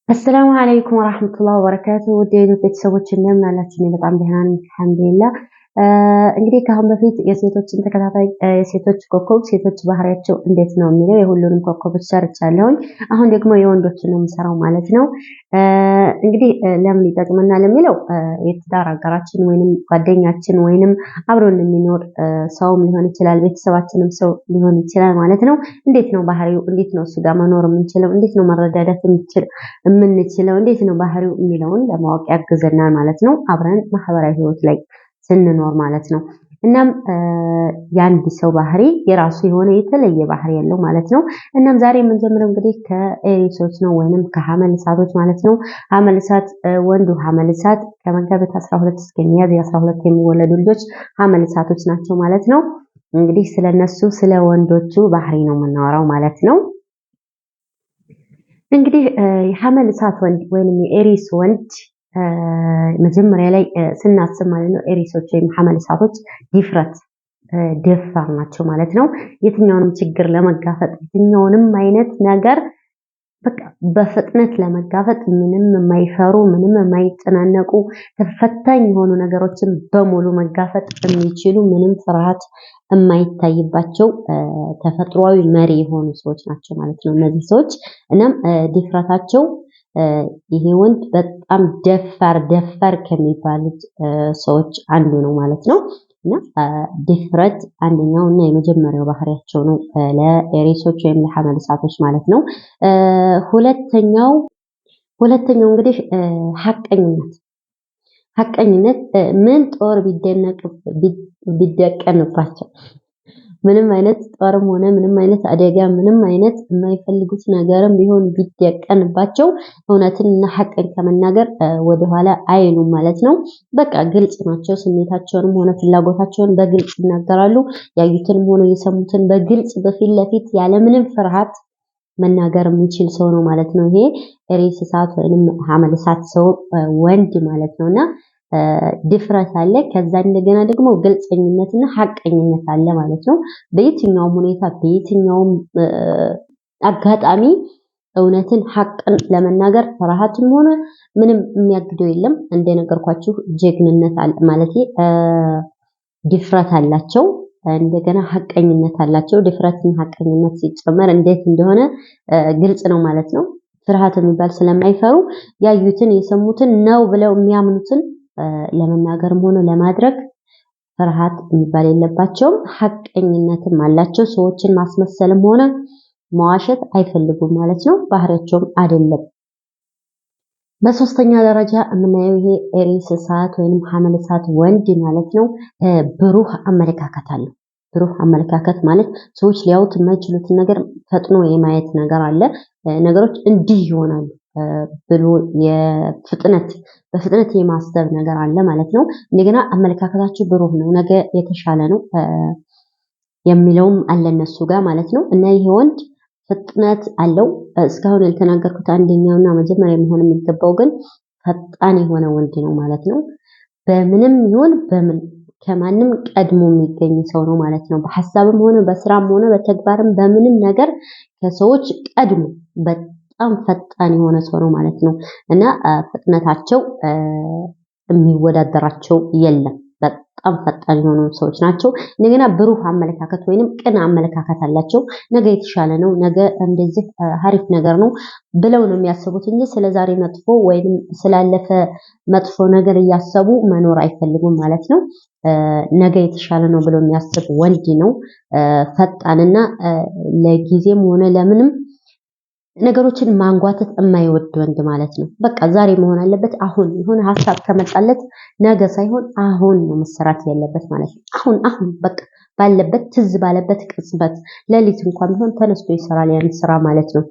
አሰላሙ አለይኩም ወራህመቱላሂ ወበረካቱ። ውድ ቤተሰቦች እንደምን አላችሁ? እኔ በጣም ደህና ነኝ አልሐምዱሊላህ። እንግዲህ ከአሁን በፊት የሴቶችን ተከታታይ የሴቶች ኮከብ ሴቶች ባህሪያቸው እንዴት ነው የሚለው የሁሉንም ኮከቦች ሰርቻለሁኝ። አሁን ደግሞ የወንዶችን ነው የምሰራው ማለት ነው። እንግዲህ ለምን ይጠቅመናል የሚለው የትዳር አጋራችን ወይንም ጓደኛችን ወይንም አብሮን የሚኖር ሰውም ሊሆን ይችላል፣ ቤተሰባችንም ሰው ሊሆን ይችላል ማለት ነው። እንዴት ነው ባህሪው? እንዴት ነው እሱ ጋር መኖር የምንችለው? እንዴት ነው መረዳዳት የምንችለው? እንዴት ነው ባህሪው የሚለውን ለማወቅ ያግዘናል ማለት ነው። አብረን ማህበራዊ ህይወት ላይ ስንኖር ማለት ነው። እናም የአንድ ሰው ባህሪ የራሱ የሆነ የተለየ ባህሪ ያለው ማለት ነው። እናም ዛሬ የምንጀምረው እንግዲህ ከኤሪሶች ነው ወይንም ከሐመል እሳቶች ማለት ነው። ሐመል እሳት ወንዱ ሐመል እሳት ከመጋቢት 12 እስከ ሚያዝያ 12 የሚወለዱ ልጆች ሐመል እሳቶች ናቸው ማለት ነው። እንግዲህ ስለነሱ ስለ ወንዶቹ ባህሪ ነው የምናወራው ማለት ነው። እንግዲህ የሐመል እሳት ወንድ ወይንም የኤሪስ ወንድ መጀመሪያ ላይ ስናስብ ማለት ነው ኤሪሶች ወይም ሐመል እሳቶች ድፍረት ደፋር ናቸው ማለት ነው። የትኛውንም ችግር ለመጋፈጥ የትኛውንም አይነት ነገር በቃ በፍጥነት ለመጋፈጥ ምንም የማይፈሩ ምንም የማይጨናነቁ ፈታኝ የሆኑ ነገሮችን በሙሉ መጋፈጥ የሚችሉ ምንም ፍርሃት የማይታይባቸው ተፈጥሯዊ መሪ የሆኑ ሰዎች ናቸው ማለት ነው እነዚህ ሰዎች። እናም ድፍረታቸው ይሄ ወንድ በጣም ደፋር ከሚባሉት ሰዎች አንዱ ነው ማለት ነው። እና ድፍረት አንደኛው እና የመጀመሪያው ባህሪያቸው ነው ለኤሪሶች ወይም ለሐመል እሳቶች ማለት ነው። ሁለተኛው እንግዲህ ሐቀኝነት ምን ጦር ቢደቀንባቸው ምንም አይነት ጦርም ሆነ ምንም አይነት አደጋ ምንም አይነት የማይፈልጉት ነገርም ቢሆን ቢደቀንባቸው እውነትንና ሐቅን ከመናገር ወደኋላ አይሉም ማለት ነው። በቃ ግልጽ ናቸው። ስሜታቸውንም ሆነ ፍላጎታቸውን በግልጽ ይናገራሉ። ያዩትንም ሆነ የሰሙትን በግልጽ በፊት ለፊት ያለምንም ፍርሃት መናገር የሚችል ሰው ነው ማለት ነው። ይሄ ኤሪስ እሳት ወይንም ሐመል እሳት ሰው ወንድ ማለት ነውና ድፍረት አለ። ከዛ እንደገና ደግሞ ግልጸኝነትና ሐቀኝነት አለ ማለት ነው። በየትኛውም ሁኔታ በየትኛውም አጋጣሚ እውነትን ሐቅን ለመናገር ፍርሃትም ሆነ ምንም የሚያግደው የለም። እንደነገርኳችሁ ጀግንነት አለ ማለት ድፍረት አላቸው። እንደገና ሐቀኝነት አላቸው። ድፍረትና ሐቀኝነት ሲጨመር እንዴት እንደሆነ ግልጽ ነው ማለት ነው። ፍርሃት የሚባል ስለማይፈሩ ያዩትን የሰሙትን ነው ብለው የሚያምኑትን ለመናገርም ሆነ ለማድረግ ፍርሃት የሚባል የለባቸውም። ሐቀኝነትም አላቸው። ሰዎችን ማስመሰልም ሆነ መዋሸት አይፈልጉም ማለት ነው። ባህሪያቸውም አይደለም። በሶስተኛ ደረጃ የምናየው ይሄ ኤሪስ እሳት ወይንም ሐመል እሳት ወንድ ማለት ነው ብሩህ አመለካከት አለው። ብሩህ አመለካከት ማለት ሰዎች ሊያዩት የማይችሉትን ነገር ፈጥኖ የማየት ነገር አለ። ነገሮች እንዲህ ይሆናሉ ብሎ በፍጥነት የማሰብ ነገር አለ ማለት ነው። እንደገና አመለካከታቸው ብሩህ ነው፣ ነገ የተሻለ ነው የሚለውም አለ እነሱ ጋር ማለት ነው። እና ይሄ ወንድ ፍጥነት አለው። እስካሁን ያልተናገርኩት አንደኛውና መጀመሪያ መሆን የሚገባው ግን ፈጣን የሆነ ወንድ ነው ማለት ነው። በምንም ይሁን በምን ከማንም ቀድሞ የሚገኝ ሰው ነው ማለት ነው። በሐሳብም ሆነ በስራም ሆነ በተግባርም በምንም ነገር ከሰዎች ቀድሞ በጣም ፈጣን የሆነ ሰው ነው ማለት ነው። እና ፍጥነታቸው የሚወዳደራቸው የለም። በጣም ፈጣን የሆኑ ሰዎች ናቸው። እንደገና ብሩህ አመለካከት ወይንም ቅን አመለካከት አላቸው። ነገ የተሻለ ነው፣ ነገ እንደዚህ አሪፍ ነገር ነው ብለው ነው የሚያስቡት እንጂ ስለዛሬ መጥፎ ወይንም ስላለፈ መጥፎ ነገር እያሰቡ መኖር አይፈልጉም ማለት ነው። ነገ የተሻለ ነው ብለው የሚያስብ ወንድ ነው። ፈጣንና ለጊዜም ሆነ ለምንም ነገሮችን ማንጓተት የማይወድ ወንድ ማለት ነው። በቃ ዛሬ መሆን አለበት። አሁን የሆነ ሐሳብ ከመጣለት ነገ ሳይሆን አሁን ነው መሰራት ያለበት ማለት ነው። አሁን በቃ ባለበት ትዝ ባለበት ቅጽበት ሌሊት እንኳን ቢሆን ተነስቶ ይሰራል ያን ስራ ማለት ነው።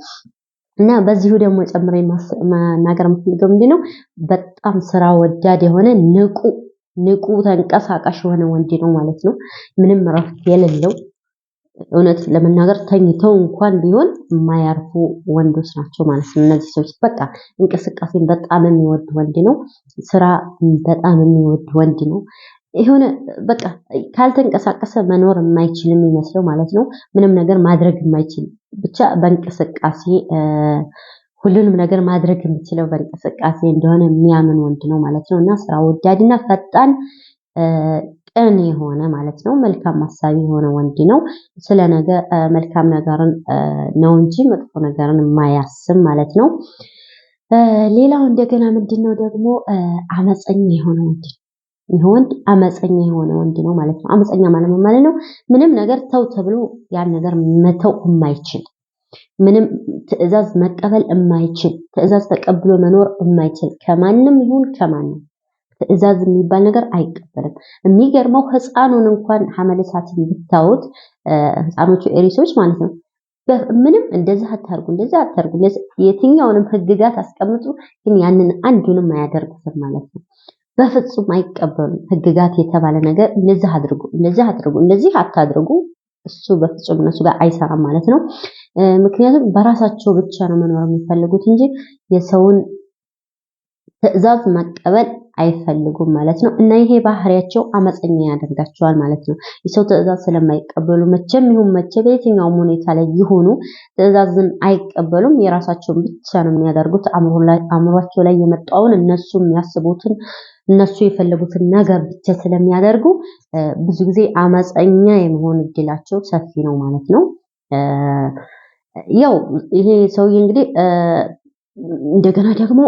እና በዚሁ ደግሞ ጨምሬ መናገር የምፈልገው ምንድነው በጣም ስራ ወዳድ የሆነ ንቁ ተንቀሳቃሽ የሆነ ወንድ ነው ማለት ነው። ምንም እረፍት የሌለው እውነት ለመናገር ተኝተው እንኳን ቢሆን የማያርፉ ወንዶች ናቸው ማለት ነው። እነዚህ ሰዎች በቃ እንቅስቃሴን በጣም የሚወድ ወንድ ነው። ስራ በጣም የሚወድ ወንድ ነው። የሆነ በቃ ካልተንቀሳቀሰ መኖር የማይችል የሚመስለው ማለት ነው። ምንም ነገር ማድረግ የማይችል ብቻ በእንቅስቃሴ ሁሉንም ነገር ማድረግ የሚችለው በእንቅስቃሴ እንደሆነ የሚያምን ወንድ ነው ማለት ነው እና ስራ ወዳድና ፈጣን ቅን የሆነ ማለት ነው መልካም አሳቢ የሆነ ወንድ ነው። ስለ ነገ መልካም ነገርን ነው እንጂ መጥፎ ነገርን የማያስብ ማለት ነው። ሌላው እንደገና ምንድነው ደግሞ አመፀኛ የሆነ ወንድ ነው። ይህ ወንድ አመፀኛ የሆነ ወንድ ነው ማለት ነው። አመፀኛ ማለት ምን ማለት ነው? ምንም ነገር ተው ተብሎ ያን ነገር መተው የማይችል፣ ምንም ትዕዛዝ መቀበል የማይችል፣ ትዕዛዝ ተቀብሎ መኖር የማይችል፣ ከማንም ይሁን ከማንም ትዕዛዝ የሚባል ነገር አይቀበልም። የሚገርመው ህፃኑን እንኳን ሐመለ እሳትን ብታዩት ህፃኖቹ ኤሪሶች ማለት ነው ምንም እንደዚህ አታርጉ እንደዚህ አታርጉ የትኛውንም ህግጋት አስቀምጡ፣ ግን ያንን አንዱንም አያደርጉትም ማለት ነው። በፍጹም አይቀበሉም። ህግጋት የተባለ ነገር እንደዚህ አድርጉ እንደዚህ አድርጉ እንደዚህ አታድርጉ እሱ በፍጹም እነሱ ጋር አይሰራም ማለት ነው። ምክንያቱም በራሳቸው ብቻ ነው መኖር የሚፈልጉት እንጂ የሰውን ትዕዛዝ መቀበል አይፈልጉም ማለት ነው። እና ይሄ ባህሪያቸው አመፀኛ ያደርጋቸዋል ማለት ነው። የሰው ትዕዛዝ ስለማይቀበሉ መቼም ይሁን መቼ በየትኛውም ሁኔታ ላይ ይሆኑ ትዕዛዝን አይቀበሉም። የራሳቸውን ብቻ ነው የሚያደርጉት። አእምሯቸው ላይ የመጣውን እነሱ የሚያስቡትን እነሱ የፈለጉትን ነገር ብቻ ስለሚያደርጉ ብዙ ጊዜ አመፀኛ የመሆን እድላቸው ሰፊ ነው ማለት ነው። ያው ይሄ ሰውዬ እንግዲህ እንደገና ደግሞ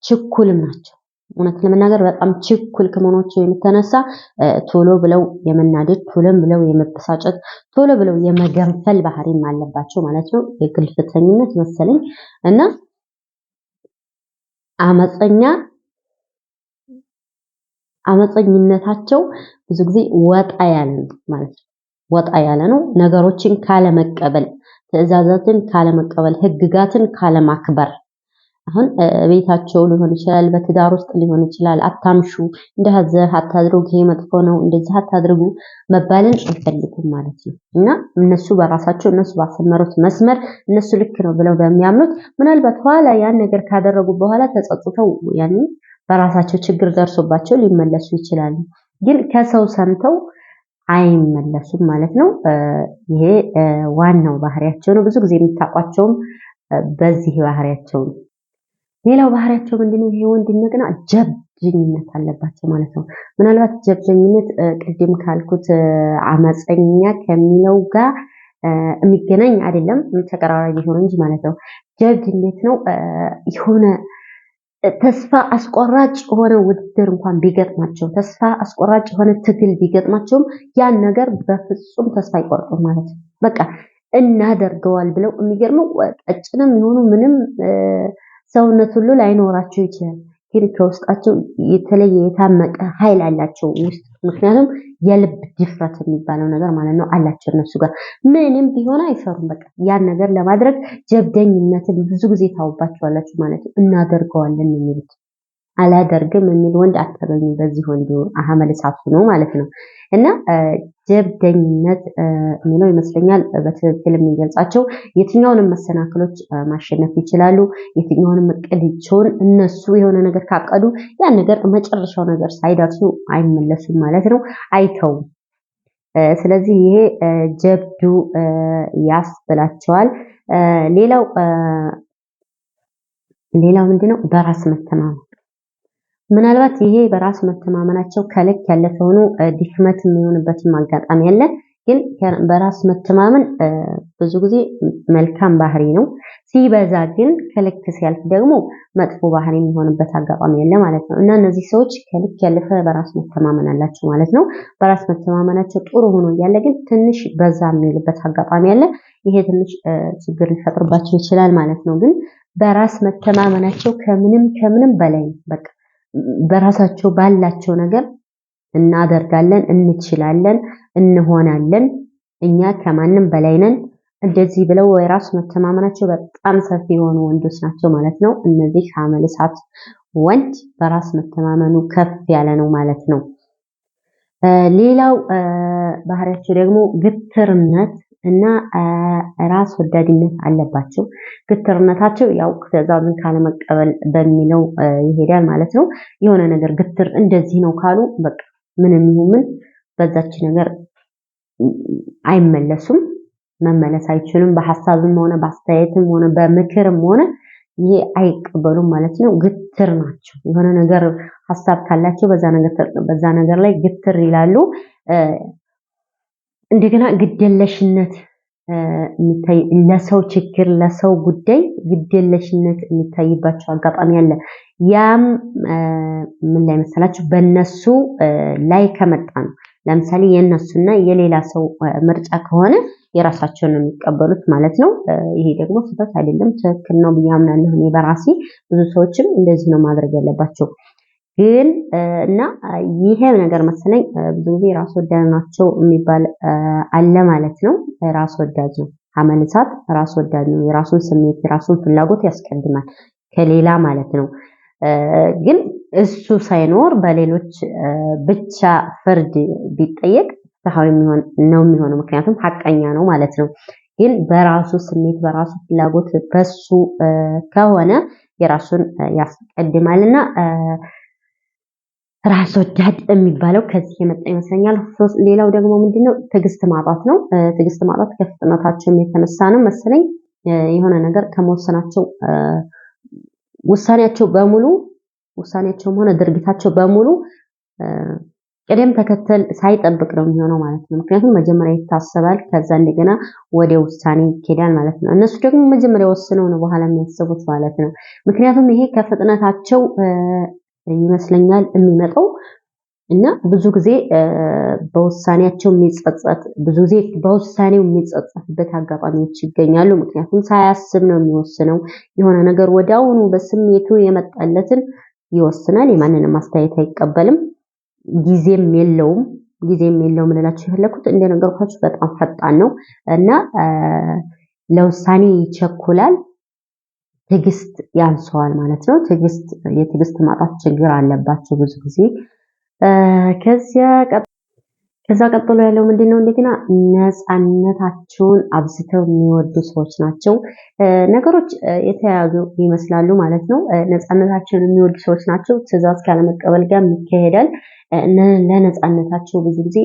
ችኩልም ናቸው። እውነት ለመናገር በጣም ችኩል ከመሆናቸው የተነሳ ቶሎ ብለው የመናደድ፣ ቶሎ ብለው የመበሳጨት፣ ቶሎ ብለው የመገንፈል ባህሪም አለባቸው ማለት ነው። የግልፍተኝነት መሰለኝ እና አመፀኝነታቸው ብዙ ጊዜ ወጣ ያለ ነው ማለት ነው። ወጣ ያለ ነው። ነገሮችን ካለመቀበል፣ ትዕዛዛትን ካለመቀበል፣ ህግጋትን ካለማክበር አሁን ቤታቸው ሊሆን ይችላል፣ በትዳር ውስጥ ሊሆን ይችላል። አታምሹ፣ እንደዚህ አታድርጉ፣ ይሄ መጥፎ ነው፣ እንደዚህ አታድርጉ መባልን አይፈልጉም ማለት ነው። እና እነሱ በራሳቸው እነሱ ባሰመሩት መስመር እነሱ ልክ ነው ብለው በሚያምኑት ምናልባት ኋላ ያን ነገር ካደረጉ በኋላ ተጸጽተው ያን በራሳቸው ችግር ደርሶባቸው ሊመለሱ ይችላሉ። ግን ከሰው ሰምተው አይመለሱም ማለት ነው። ይሄ ዋናው ባህሪያቸው ነው። ብዙ ጊዜ የምታውቋቸውም በዚህ ባህሪያቸው ነው። ሌላው ባህሪያቸው ምንድነው? ይሄ ወንድ እንደገና ጀብደኝነት አለባቸው ማለት ነው። ምናልባት ጀብደኝነት ቅድም ካልኩት አመፀኛ ከሚለው ጋር የሚገናኝ አይደለም፣ ተቀራራቢ ሆኖ እንጂ ማለት ነው። ጀብድ እንዴት ነው? የሆነ ተስፋ አስቆራጭ የሆነ ውድድር እንኳን ቢገጥማቸው፣ ተስፋ አስቆራጭ የሆነ ትግል ቢገጥማቸውም ያን ነገር በፍጹም ተስፋ አይቆርጡም ማለት ነው። በቃ እናደርገዋል ብለው የሚገርመው ቀጭንም የሆኑ ምንም ሰውነት ሁሉ ላይኖራቸው ይችላል፣ ግን ከውስጣቸው የተለየ የታመቀ ኃይል አላቸው ውስጥ። ምክንያቱም የልብ ድፍረት የሚባለው ነገር ማለት ነው አላቸው እነሱ ጋር ምንም ቢሆን አይፈሩም። በቃ ያን ነገር ለማድረግ ጀብደኝነትን ብዙ ጊዜ ታውባቸዋላችሁ ማለት ነው። እናደርገዋለን የሚሉት አላደርግም የሚል ወንድ አታገኙም። በዚህ ወንዱ ሐመለ እሳት ነው ማለት ነው። እና ጀብደኝነት የሚለው ይመስለኛል በትክክል የሚገልጻቸው። የትኛውንም መሰናክሎች ማሸነፍ ይችላሉ። የትኛውንም እቅዳቸውን እነሱ የሆነ ነገር ካቀዱ ያን ነገር መጨረሻው ነገር ሳይደርሱ አይመለሱም ማለት ነው፣ አይተውም። ስለዚህ ይሄ ጀብዱ ያስብላቸዋል። ሌላው ምንድነው? በራስ መተማመን። ምናልባት ይሄ በራስ መተማመናቸው ከልክ ያለፈ ሆኖ ድክመት የሚሆንበትም አጋጣሚ አለ። ግን በራስ መተማመን ብዙ ጊዜ መልካም ባህሪ ነው። ሲበዛ ግን ከልክ ሲያልፍ ደግሞ መጥፎ ባህሪ የሚሆንበት አጋጣሚ አለ ማለት ነው። እና እነዚህ ሰዎች ከልክ ያለፈ በራስ መተማመን አላቸው ማለት ነው። በራስ መተማመናቸው ጥሩ ሆኖ እያለ ግን ትንሽ በዛ የሚልበት አጋጣሚ አለ። ይሄ ትንሽ ችግር ሊፈጥርባቸው ይችላል ማለት ነው። ግን በራስ መተማመናቸው ከምንም በላይ በቃ በራሳቸው ባላቸው ነገር እናደርጋለን፣ እንችላለን፣ እንሆናለን፣ እኛ ከማንም በላይ ነን እንደዚህ ብለው የራስ መተማመናቸው በጣም ሰፊ የሆኑ ወንዶች ናቸው ማለት ነው። እነዚህ ሐመለ እሳት ወንድ በራስ መተማመኑ ከፍ ያለ ነው ማለት ነው። ሌላው ባህሪያቸው ደግሞ ግትርነት እና ራስ ወዳድነት አለባቸው። ግትርነታቸው ያው ትዕዛዝን ካለመቀበል በሚለው ይሄዳል ማለት ነው። የሆነ ነገር ግትር እንደዚህ ነው ካሉ በቃ ምንም ይሁን በዛች ነገር አይመለሱም፣ መመለስ አይችሉም። በሐሳብም ሆነ በአስተያየትም ሆነ በምክርም ሆነ ይሄ አይቀበሉም ማለት ነው። ግትር ናቸው። የሆነ ነገር ሀሳብ ካላቸው በዛ ነገር ላይ ግትር ይላሉ። እንደገና ግዴለሽነት ለሰው ችግር ለሰው ጉዳይ ግዴለሽነት የሚታይባቸው አጋጣሚ አለ። ያም ምን ላይ መሰላችሁ? በእነሱ ላይ ከመጣ ነው። ለምሳሌ የእነሱና የሌላ ሰው ምርጫ ከሆነ የራሳቸውን ነው የሚቀበሉት ማለት ነው። ይሄ ደግሞ ስህተት አይደለም፣ ትክክል ነው ብዬ አምናለሁ እኔ በራሴ። ብዙ ሰዎችም እንደዚህ ነው ማድረግ ያለባቸው። ግን እና ይሄ ነገር መሰለኝ ብዙ ጊዜ ራስ ወዳድ ናቸው የሚባል አለ ማለት ነው። ራስ ወዳድ ነው ሐመል እሳት ራስ ወዳድ ነው። የራሱን ስሜት የራሱን ፍላጎት ያስቀድማል ከሌላ ማለት ነው። ግን እሱ ሳይኖር በሌሎች ብቻ ፍርድ ቢጠየቅ ፍትሃዊ ነው የሚሆነው፣ ምክንያቱም ሐቀኛ ነው ማለት ነው። ግን በራሱ ስሜት በራሱ ፍላጎት በሱ ከሆነ የራሱን ያስቀድማልና ራስ ወዳድ የሚባለው ከዚህ የመጣ ይመስለኛል። ሌላው ደግሞ ምንድነው? ትዕግስት ማጣት ነው። ትዕግስት ማጣት ከፍጥነታቸው የተነሳ ነው መሰለኝ። የሆነ ነገር ከመወሰናቸው ውሳኔያቸውም ሆነ ድርጊታቸው በሙሉ ቅደም ተከተል ሳይጠብቅ ነው የሚሆነው ማለት ነው። ምክንያቱም መጀመሪያ ይታሰባል፣ ከዛ እንደገና ወደ ውሳኔ ይኬዳል ማለት ነው። እነሱ ደግሞ መጀመሪያ ወስነው ነው በኋላ የሚያስቡት ማለት ነው። ምክንያቱም ይሄ ከፍጥነታቸው ይመስለኛል የሚመጣው እና ብዙ ጊዜ በውሳኔያቸው የሚጸጸትበት አጋጣሚዎች ይገኛሉ። ምክንያቱም ሳያስብ ነው የሚወስነው። የሆነ ነገር ወዲያውኑ በስሜቱ የመጣለትን ይወስናል። የማንንም አስተያየት አይቀበልም። ጊዜም የለውም ልላችሁ የፈለኩት እንደነገርኳችሁ በጣም ፈጣን ነው እና ለውሳኔ ይቸኩላል። ትዕግስት ያንሰዋል ማለት ነው። የትዕግስት ማጣት ችግር አለባቸው ብዙ ጊዜ። ከዛ ቀጥሎ ያለው ምንድነው? እንደገና ነፃነታቸውን አብዝተው የሚወዱ ሰዎች ናቸው። ነገሮች የተያያዙ ይመስላሉ ማለት ነው። ነፃነታቸውን የሚወዱ ሰዎች ናቸው። ትዕዛዝ ካለመቀበል ጋር ይካሄዳል። ለነፃነታቸው ብዙ ጊዜ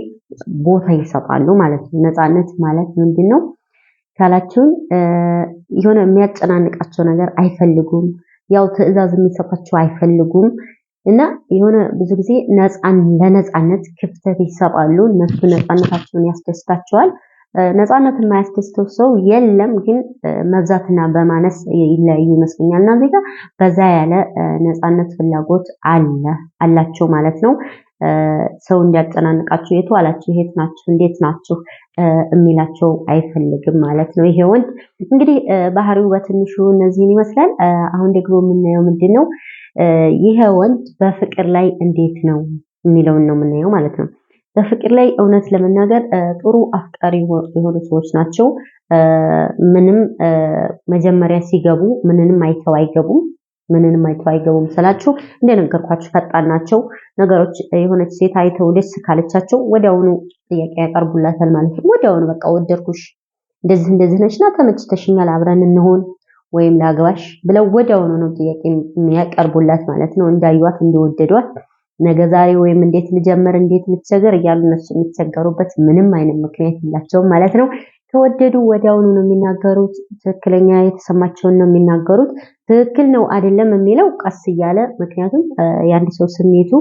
ቦታ ይሰጣሉ ማለት ነው። ነፃነት ማለት ምንድነው ካላችሁን የሆነ የሚያጨናንቃቸው ነገር አይፈልጉም። ያው ትዕዛዝ የሚሰጣቸው አይፈልጉም እና የሆነ ብዙ ጊዜ ለነፃነት ክፍተት ይሰጣሉ። እነሱ ነፃነታቸውን ያስደስታቸዋል። ነፃነት የማያስደስተው ሰው የለም፣ ግን መብዛትና በማነስ ይለያዩ ይመስለኛል። እና እዚህ ጋር በዛ ያለ ነፃነት ፍላጎት አላቸው ማለት ነው። ሰው እንዲያጨናንቃቸው የቱ አላችሁ፣ የት ናችሁ፣ እንዴት ናችሁ የሚላቸው አይፈልግም ማለት ነው። ይሄ ወንድ እንግዲህ ባህሪው በትንሹ እነዚህን ይመስላል። አሁን ደግሞ የምናየው ምንድን ነው? ይሄ ወንድ በፍቅር ላይ እንዴት ነው የሚለውን ነው የምናየው ማለት ነው። በፍቅር ላይ እውነት ለመናገር ጥሩ አፍቃሪ የሆኑ ሰዎች ናቸው። ምንም መጀመሪያ ሲገቡ ምንንም አይተው አይገቡም ስላችሁ እንደነገርኳችሁ ፈጣን ናቸው። ነገሮች የሆነች ሴት አይተው ደስ ካለቻቸው ወዲያውኑ ጥያቄ ያቀርቡላታል ማለት ነው። ወዲያውኑ በቃ ወደድኩሽ፣ እንደዚህ ነሽና ተመችተሽኛል፣ አብረን እንሆን ወይም ላግባሽ ብለው ወዲያውኑ ነው ጥያቄ የሚያቀርቡላት ማለት ነው። እንዳዩዋት እንደወደዷት ነገ ዛሬ ወይም እንዴት ልጀምር እንዴት ልቸገር እያሉ እነሱ የሚቸገሩበት ምንም አይነት ምክንያት የላቸውም ማለት ነው። ከወደዱ ወዲያውኑ ነው የሚናገሩት። ትክክለኛ የተሰማቸውን ነው የሚናገሩት። ትክክል ነው አይደለም የሚለው ቀስ እያለ፣ ምክንያቱም የአንድ ሰው ስሜቱ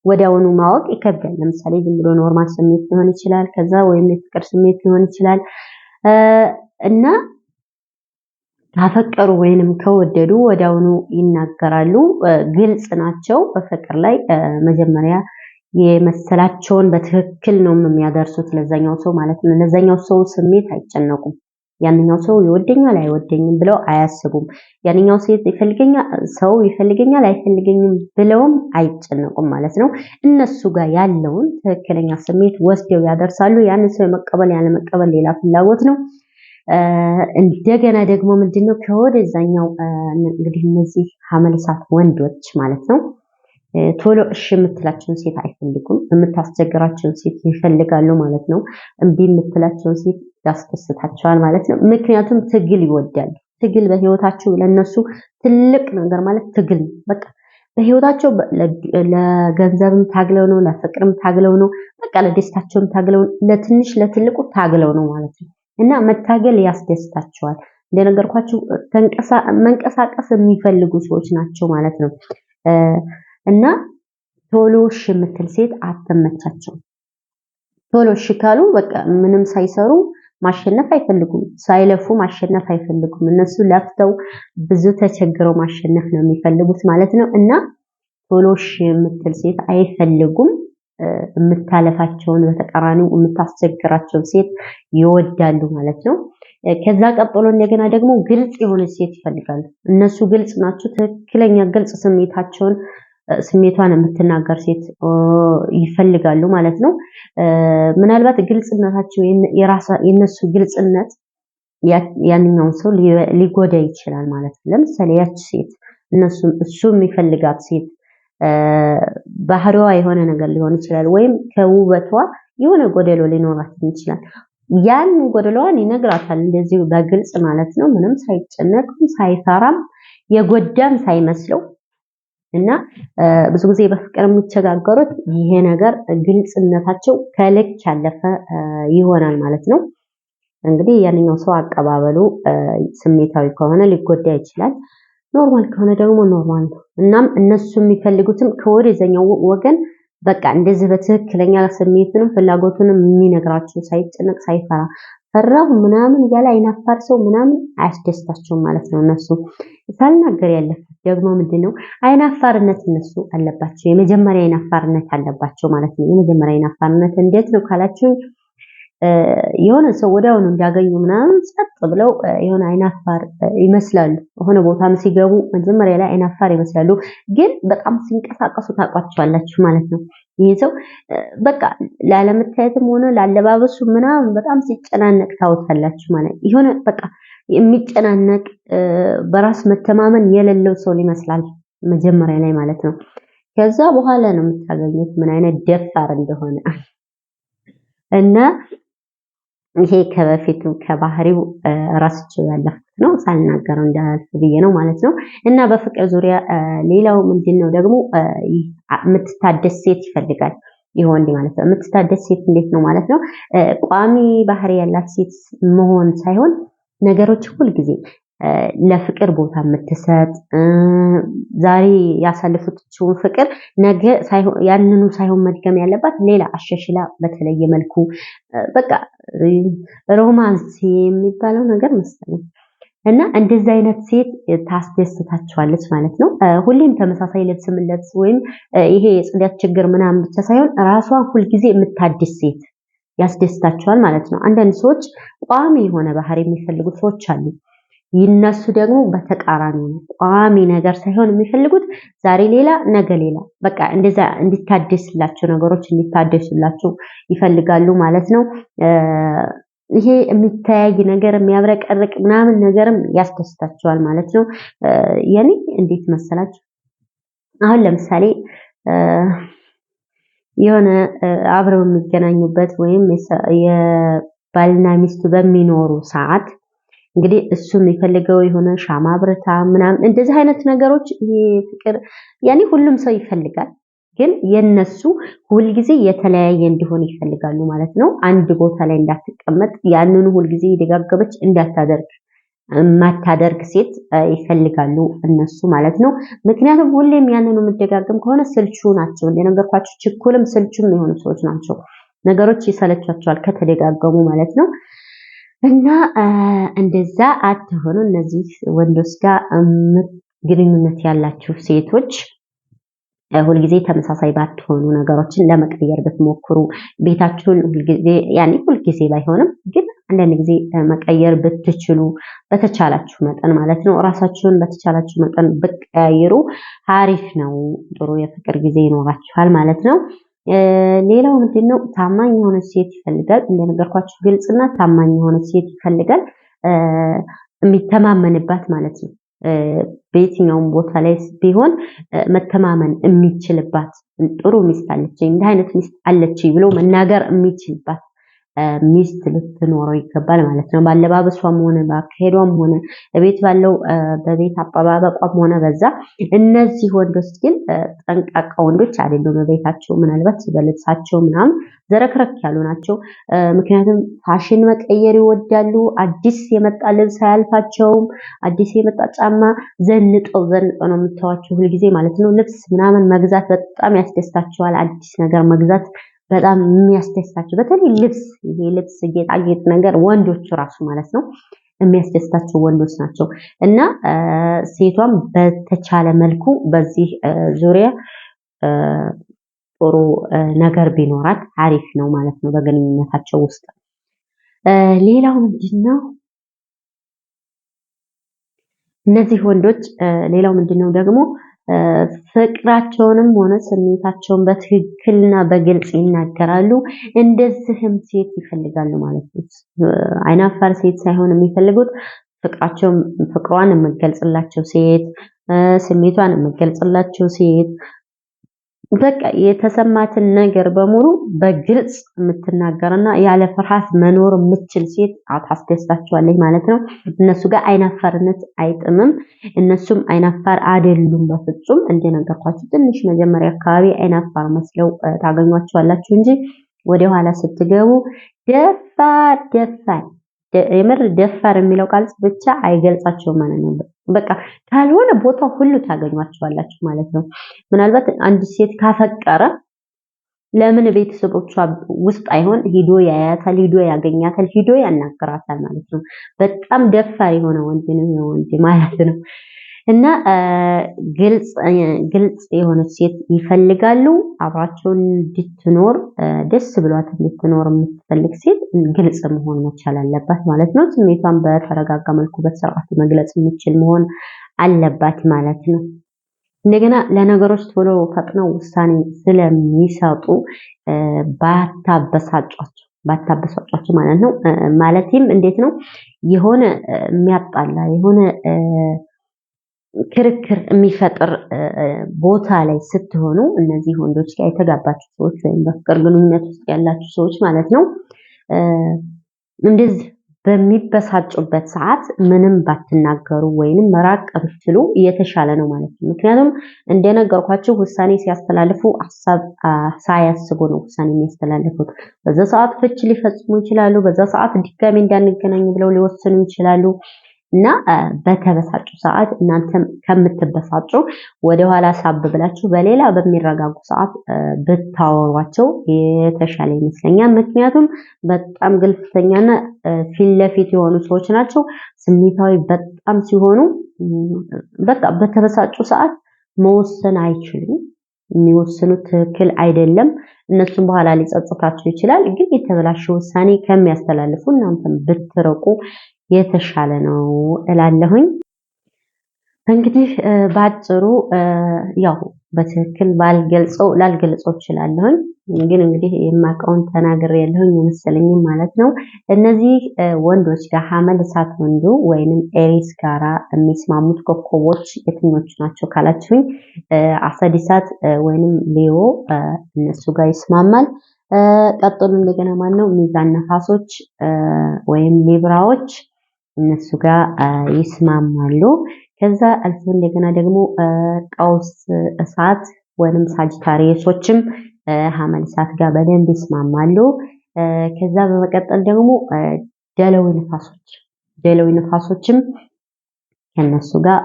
ወዲያውኑ ማወቅ ይከብዳል። ለምሳሌ ዝም ብሎ ኖርማል ስሜት ሊሆን ይችላል፣ ከዛ ወይም የፍቅር ስሜት ሊሆን ይችላል እና ካፈቀሩ ወይንም ከወደዱ ወዲያውኑ ይናገራሉ። ግልጽ ናቸው። በፍቅር ላይ መጀመሪያ የመሰላቸውን በትክክል ነው የሚያደርሱት ለዛኛው ሰው ማለት ነው። ለዛኛው ሰው ስሜት አይጨነቁም። ያንኛው ሰው ይወደኛል አይወደኝም ብለው አያስቡም። ያንኛው ሰው ይፈልገኛል አይፈልገኝም ብለውም አይጨነቁም ማለት ነው። እነሱ ጋር ያለውን ትክክለኛ ስሜት ወስደው ያደርሳሉ። ያንን ሰው የመቀበል ያለመቀበል ሌላ ፍላጎት ነው። እንደገና ደግሞ ምንድነው ከወደዛኛው እንግዲህ እነዚህ ሐመል እሳት ወንዶች ማለት ነው ቶሎ እሺ የምትላቸውን ሴት አይፈልጉም። የምታስቸግራቸውን ሴት ይፈልጋሉ ማለት ነው። እምቢ የምትላቸውን ሴት ያስደስታቸዋል ማለት ነው። ምክንያቱም ትግል ይወዳሉ። ትግል በህይወታቸው ለነሱ ትልቅ ነገር ማለት ትግል ነው። በቃ በህይወታቸው ለገንዘብም ታግለው ነው፣ ለፍቅርም ታግለው ነው፣ በቃ ለደስታቸውም ታግለው፣ ለትንሽ ለትልቁ ታግለው ነው ማለት ነው። እና መታገል ያስደስታቸዋል። እንደነገርኳችሁ መንቀሳቀስ የሚፈልጉ ሰዎች ናቸው ማለት ነው። እና ቶሎ እሺ የምትል ሴት አትመቻቸው። ቶሎ እሺ ካሉ በቃ ምንም ሳይሰሩ ማሸነፍ አይፈልጉም፣ ሳይለፉ ማሸነፍ አይፈልጉም። እነሱ ለፍተው ብዙ ተቸግረው ማሸነፍ ነው የሚፈልጉት ማለት ነው። እና ቶሎ እሺ የምትል ሴት አይፈልጉም። የምታለፋቸውን በተቃራኒው የምታስቸግራቸውን ሴት ይወዳሉ ማለት ነው። ከዛ ቀጥሎ እንደገና ደግሞ ግልጽ የሆነች ሴት ይፈልጋሉ። እነሱ ግልጽ ናቸው። ትክክለኛ ግልጽ ስሜቷን የምትናገር ሴት ይፈልጋሉ ማለት ነው። ምናልባት ግልጽነታቸው የነሱ ግልጽነት ያንኛውን ሰው ሊጎዳ ይችላል ማለት ነው። ለምሳሌ ያች ሴት እሱ የሚፈልጋት ሴት ባህሪዋ የሆነ ነገር ሊሆን ይችላል፣ ወይም ከውበቷ የሆነ ጎደሎ ሊኖራት ይችላል። ያን ጎደሎዋን ይነግራታል እንደዚህ በግልጽ ማለት ነው። ምንም ሳይጨነቅም ሳይፈራም የጎዳም ሳይመስለው እና ብዙ ጊዜ በፍቅር የሚቸጋገሩት ይሄ ነገር ግልጽነታቸው ከልክ ያለፈ ይሆናል ማለት ነው። እንግዲህ ያንኛው ሰው አቀባበሉ ስሜታዊ ከሆነ ሊጎዳ ይችላል። ኖርማል ከሆነ ደግሞ ኖርማል ነው። እናም እነሱ የሚፈልጉትም ከወደዛኛው ወገን በቃ እንደዚህ በትክክለኛ ስሜቱንም ፍላጎቱንም የሚነግራቸው ሳይጨነቅ ሳይፈራ ፈራሁ ምናምን እያለ አይናፋር ሰው ምናምን አያስደስታቸውም ማለት ነው። እነሱ ሳልናገር ያለፉት ደግሞ ምንድነው አይናፋርነት እነሱ አለባቸው። የመጀመሪያ አይናፋርነት አለባቸው ማለት ነው። የመጀመሪያ አይናፋርነት እንዴት ነው ካላችሁ የሆነ ሰው ወዲያውኑ እንዲያገኙ ምናምን ጸጥ ብለው የሆነ አይናፋር ይመስላሉ። የሆነ ቦታም ሲገቡ መጀመሪያ ላይ አይናፋር ይመስላሉ፣ ግን በጣም ሲንቀሳቀሱ ታውቋቸዋላችሁ ማለት ነው። ይህ ሰው በቃ ላለመታየትም ሆነ ላለባበሱ ምናምን በጣም ሲጨናነቅ ታውታላችሁ ማለት ነው። የሆነ በቃ የሚጨናነቅ በራስ መተማመን የሌለው ሰው ይመስላል መጀመሪያ ላይ ማለት ነው። ከዛ በኋላ ነው የምታገኙት ምን አይነት ደፋር እንደሆነ እና ይሄ ከበፊቱ ከባህሪው ራስቸው ያለፉት ነው፣ ሳልናገረው እንዳልፍ ብዬ ነው ማለት ነው። እና በፍቅር ዙሪያ ሌላው ምንድነው ደግሞ የምትታደስ ሴት ይፈልጋል ይህ ወንድ ማለት ነው። የምትታደስ ሴት እንዴት ነው ማለት ነው? ቋሚ ባህሪ ያላት ሴት መሆን ሳይሆን ነገሮች ሁልጊዜ ለፍቅር ቦታ የምትሰጥ ዛሬ ያሳለፈችውን ፍቅር ነገ ያንኑ ሳይሆን መድገም ያለባት ሌላ አሸሽላ በተለየ መልኩ በቃ ሮማንስ የሚባለው ነገር መሰለኝ እና እንደዚህ አይነት ሴት ታስደስታቸዋለች ማለት ነው። ሁሌም ተመሳሳይ ልብስ የምትለብስ ወይም ይሄ የጽዳት ችግር ምናምን ብቻ ሳይሆን ራሷን ሁልጊዜ የምታድስ ሴት ያስደስታቸዋል ማለት ነው። አንዳንድ ሰዎች ቋሚ የሆነ ባህሪ የሚፈልጉ ሰዎች አሉ። ይነሱ ደግሞ በተቃራኒ ቋሚ ነገር ሳይሆን የሚፈልጉት ዛሬ ሌላ ነገ ሌላ በቃ እንደዛ እንዲታደስላቸው ነገሮች እንዲታደሱላቸው ይፈልጋሉ ማለት ነው። ይሄ የሚተያይ ነገር የሚያብረቀርቅ ምናምን ነገርም ያስደስታቸዋል ማለት ነው። ያኔ እንዴት መሰላችሁ? አሁን ለምሳሌ የሆነ አብረው የሚገናኙበት ወይም የባልና ሚስት በሚኖሩ ሰዓት እንግዲህ እሱ የሚፈልገው የሆነ ሻማ ብረታ ምናምን እንደዚህ አይነት ነገሮች ይሄ ፍቅር ያኔ ሁሉም ሰው ይፈልጋል፣ ግን የነሱ ሁልጊዜ የተለያየ እንዲሆን ይፈልጋሉ ማለት ነው። አንድ ቦታ ላይ እንዳትቀመጥ ያንኑ ሁልጊዜ የደጋገመች ማታደርግ ሴት ይፈልጋሉ እነሱ ማለት ነው። ምክንያቱም ሁሌም ያንኑ የምደጋገም ከሆነ ስልቹ ናቸው። እንደነገርኳችሁ ችኩልም ስልቹም የሆኑ ሰዎች ናቸው። ነገሮች ይሰለቻቸዋል ከተደጋገሙ ማለት ነው። እና እንደዛ አትሆኑ። እነዚህ ወንዶች ጋር ግንኙነት ያላችሁ ሴቶች ሁልጊዜ ተመሳሳይ ባትሆኑ ነገሮችን ለመቀየር ብትሞክሩ ቤታችሁን ሁልጊዜ ባይሆንም ግን አንዳንድ ጊዜ መቀየር ብትችሉ በተቻላችሁ መጠን ማለት ነው። ራሳችሁን በተቻላችሁ መጠን ብትቀያየሩ አሪፍ ነው። ጥሩ የፍቅር ጊዜ ይኖራችኋል ማለት ነው። ሌላው ምንድነው? ታማኝ የሆነች ሴት ይፈልጋል። እንደነገርኳችሁ ግልጽና ታማኝ የሆነች ሴት ይፈልጋል። የሚተማመንባት ማለት ነው። በየትኛውም ቦታ ላይ ቢሆን መተማመን የሚችልባት ጥሩ ሚስት አለች፣ እንዲህ አይነት ሚስት አለች ብሎ መናገር የሚችልባት ሚስት ልትኖረው ይገባል ማለት ነው። ባለባበሷም ሆነ በአካሄዷም ሆነ ቤት ባለው በቤት አጠባበቋም ሆነ በዛ። እነዚህ ወንዶች ግን ጠንቃቃ ወንዶች አይደሉም። በቤታቸው ምናልባት በልብሳቸው ምናምን ዘረክረክ ያሉ ናቸው። ምክንያቱም ፋሽን መቀየር ይወዳሉ። አዲስ የመጣ ልብስ አያልፋቸውም። አዲስ የመጣ ጫማ ዘንጠው ነው የምታዋቸው ሁልጊዜ ማለት ነው። ልብስ ምናምን መግዛት በጣም ያስደስታቸዋል። አዲስ ነገር መግዛት በጣም የሚያስደስታቸው በተለይ ልብስ፣ ይሄ ልብስ ጌጣጌጥ ነገር ወንዶቹ ራሱ ማለት ነው የሚያስደስታቸው ወንዶች ናቸው። እና ሴቷም በተቻለ መልኩ በዚህ ዙሪያ ጥሩ ነገር ቢኖራት አሪፍ ነው ማለት ነው በግንኙነታቸው ውስጥ። ሌላው ምንድነው እነዚህ ወንዶች ሌላው ምንድነው ደግሞ ፍቅራቸውንም ሆነ ስሜታቸውን በትክክልና በግልጽ ይናገራሉ። እንደዚህም ሴት ይፈልጋሉ ማለት ነው። አይናፋር ሴት ሳይሆን የሚፈልጉት ፍቅሯን የምትገልጽላቸው ሴት፣ ስሜቷን የምትገልጽላቸው ሴት፣ በቃ የተሰማትን ነገር በሙሉ በግልጽ የምትናገርና ያለ ፍርሃት መኖር የምትችል ሴት ታስደስታቸዋለች ማለት ነው። እነሱ ጋር አይናፋርነት አይጥምም። እነሱም አይናፋር አይደሉም በፍጹም። እንደነገርኳችሁ ትንሽ መጀመሪያ አካባቢ አይናፋር መስለው ታገኟቸዋላችሁ እንጂ ወደ ኋላ ስትገቡ ደፋር የምር ደፋር የሚለው ቃል ብቻ አይገልጻቸውም ማለት ነው። በቃ ካልሆነ ቦታው ሁሉ ታገኟቸዋላችሁ ማለት ነው። ምናልባት አንድ ሴት ካፈቀረ ለምን ቤተሰቦቿ ውስጥ አይሆን ሂዶ ያያታል፣ ሂዶ ያገኛታል፣ ሂዶ ያናግራታል ማለት ነው። በጣም ደፋር የሆነ ወንድ ነው ወንድ ማለት ነው። እና ግልጽ የሆነች ሴት ይፈልጋሉ። አብራቸውን እንድትኖር ደስ ብሏት እንድትኖር የምትፈልግ ሴት ግልጽ መሆን መቻል አለባት ማለት ነው። ስሜቷን በተረጋጋ መልኩ በስርዓት መግለጽ የምትችል መሆን አለባት ማለት ነው። እንደገና ለነገሮች ቶሎ ፈጥነው ውሳኔ ስለሚሰጡ ባታበሳጯቸው ማለት ነው። ማለትም እንዴት ነው የሆነ የሚያጣላ የሆነ ክርክር የሚፈጥር ቦታ ላይ ስትሆኑ እነዚህ ወንዶች ጋር የተጋባችሁ ሰዎች ወይም በፍቅር ግንኙነት ውስጥ ያላችሁ ሰዎች ማለት ነው እንደዚህ በሚበሳጩበት ሰዓት ምንም ባትናገሩ ወይንም መራቅ ብትሉ የተሻለ ነው ማለት ነው። ምክንያቱም እንደነገርኳችሁ ውሳኔ ሲያስተላልፉ ሀሳብ ሳያስቡ ነው ውሳኔ የሚያስተላልፉት። በዛ ሰዓት ፍች ሊፈጽሙ ይችላሉ። በዛ ሰዓት ድጋሚ እንዳንገናኝ ብለው ሊወስኑ ይችላሉ። እና በተበሳጩ ሰዓት እናንተም ከምትበሳጩ ወደኋላ ሳብ ብላችሁ በሌላ በሚረጋጉ ሰዓት ብታወሯቸው የተሻለ ይመስለኛል። ምክንያቱም በጣም ግልፍተኛና ፊት ለፊት የሆኑ ሰዎች ናቸው። ስሜታዊ በጣም ሲሆኑ በቃ በተበሳጩ ሰዓት መወሰን አይችሉም። የሚወስኑት ትክክል አይደለም። እነሱም በኋላ ሊጸጽታቸው ይችላል። ግን የተበላሸ ውሳኔ ከሚያስተላልፉ እናንተም ብትርቁ የተሻለ ነው እላለሁኝ። እንግዲህ ባጭሩ ያው በትክክል ላልገልጸው እችላለሁኝ። ግን እንግዲህ የማውቀውን ተናግሬያለሁኝ የመሰለኝም ማለት ነው። እነዚህ ወንዶች ጋር ሐመል እሳት ወንዱ ወይንም ኤሪስ ጋራ የሚስማሙት ኮከቦች የትኞቹ ናቸው ካላችሁኝ አሰድ እሳት ወይንም ሊዮ እነሱ ጋር ይስማማል። ቀጥሎ እንደገና ማነው ሚዛን ነፋሶች ወይም ሊብራዎች እነሱ ጋር ይስማማሉ። ከዛ አልፎ እንደገና ደግሞ ቀውስ እሳት ወይንም ሳጅታሪየሶችም ሐመል እሳት ጋር በደንብ ይስማማሉ። ከዛ በመቀጠል ደግሞ ደለዊ ንፋሶችም ከነሱ ጋር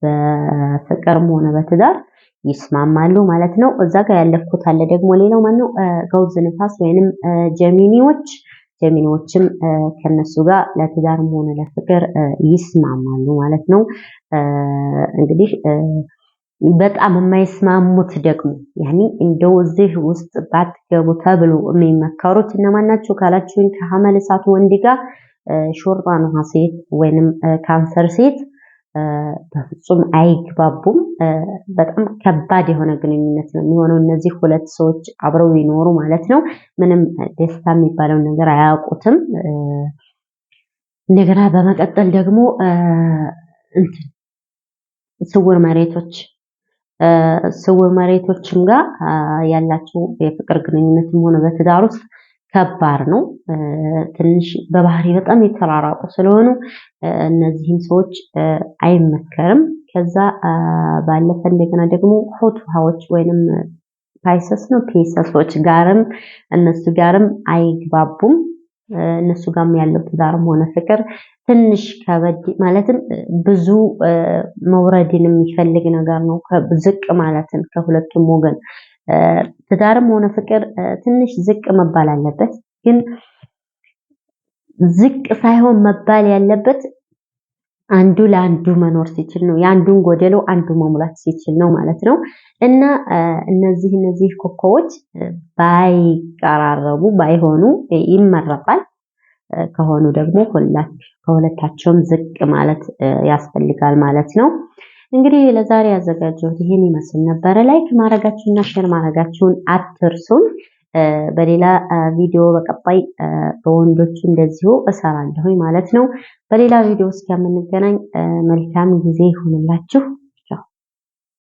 በፍቅርም ሆነ በትዳር ይስማማሉ ማለት ነው። እዛ ጋር ያለፍኩት አለ ደግሞ ሌላው ማነው ገውዝ ንፋስ ወይንም ጀሚኒዎችም ከነሱ ጋር ለትዳርም ሆነ ለፍቅር ይስማማሉ ማለት ነው። እንግዲህ በጣም የማይስማሙት ደግሞ ያኒ እንደው እዚህ ውስጥ ባትገቡ ተብሎ የሚመከሩት እነማን ናቸው ካላችሁኝ ከሐመል እሳት ወንድ ጋር ሾርባ ነዋ ሴት ወይንም ካንሰር ሴት በፍጹም አይግባቡም። በጣም ከባድ የሆነ ግንኙነት ነው የሚሆነው እነዚህ ሁለት ሰዎች አብረው ይኖሩ ማለት ነው። ምንም ደስታ የሚባለው ነገር አያውቁትም። እንደገና በመቀጠል ደግሞ ስውር መሬቶችም ጋር ያላቸው የፍቅር ግንኙነትም ሆነ በትዳር ውስጥ ከባድ ነው። ትንሽ በባህሪ በጣም የተራራቁ ስለሆኑ እነዚህም ሰዎች አይመከርም። ከዛ ባለፈ እንደገና ደግሞ ሆት ውሃዎች ወይንም ፓይሰስ ነው ፔሰሶች ጋርም እነሱ ጋርም አይግባቡም። እነሱ ጋርም ያለው ትዳርም ሆነ ፍቅር ትንሽ ከበድ ማለትም ብዙ መውረድን የሚፈልግ ነገር ነው። ዝቅ ማለትን ከሁለቱም ወገን ትዳርም ሆነ ፍቅር ትንሽ ዝቅ መባል አለበት። ግን ዝቅ ሳይሆን መባል ያለበት አንዱ ለአንዱ መኖር ሲችል ነው። የአንዱን ጎደሎ አንዱ መሙላት ሲችል ነው ማለት ነው። እና እነዚህ ኮከቦች ባይቀራረቡ ባይሆኑ ይመረጣል። ከሆኑ ደግሞ ከሁለታቸውም ዝቅ ማለት ያስፈልጋል ማለት ነው። እንግዲህ ለዛሬ ያዘጋጀሁት ይህን ይመስል ነበረ። ላይክ ማድረጋችሁና ሼር ማድረጋችሁን አትርሱም። በሌላ ቪዲዮ በቀጣይ በወንዶች እንደዚሁ እሰራለሁ ማለት ነው። በሌላ ቪዲዮ እስከምንገናኝ መልካም ጊዜ ይሁንላችሁ።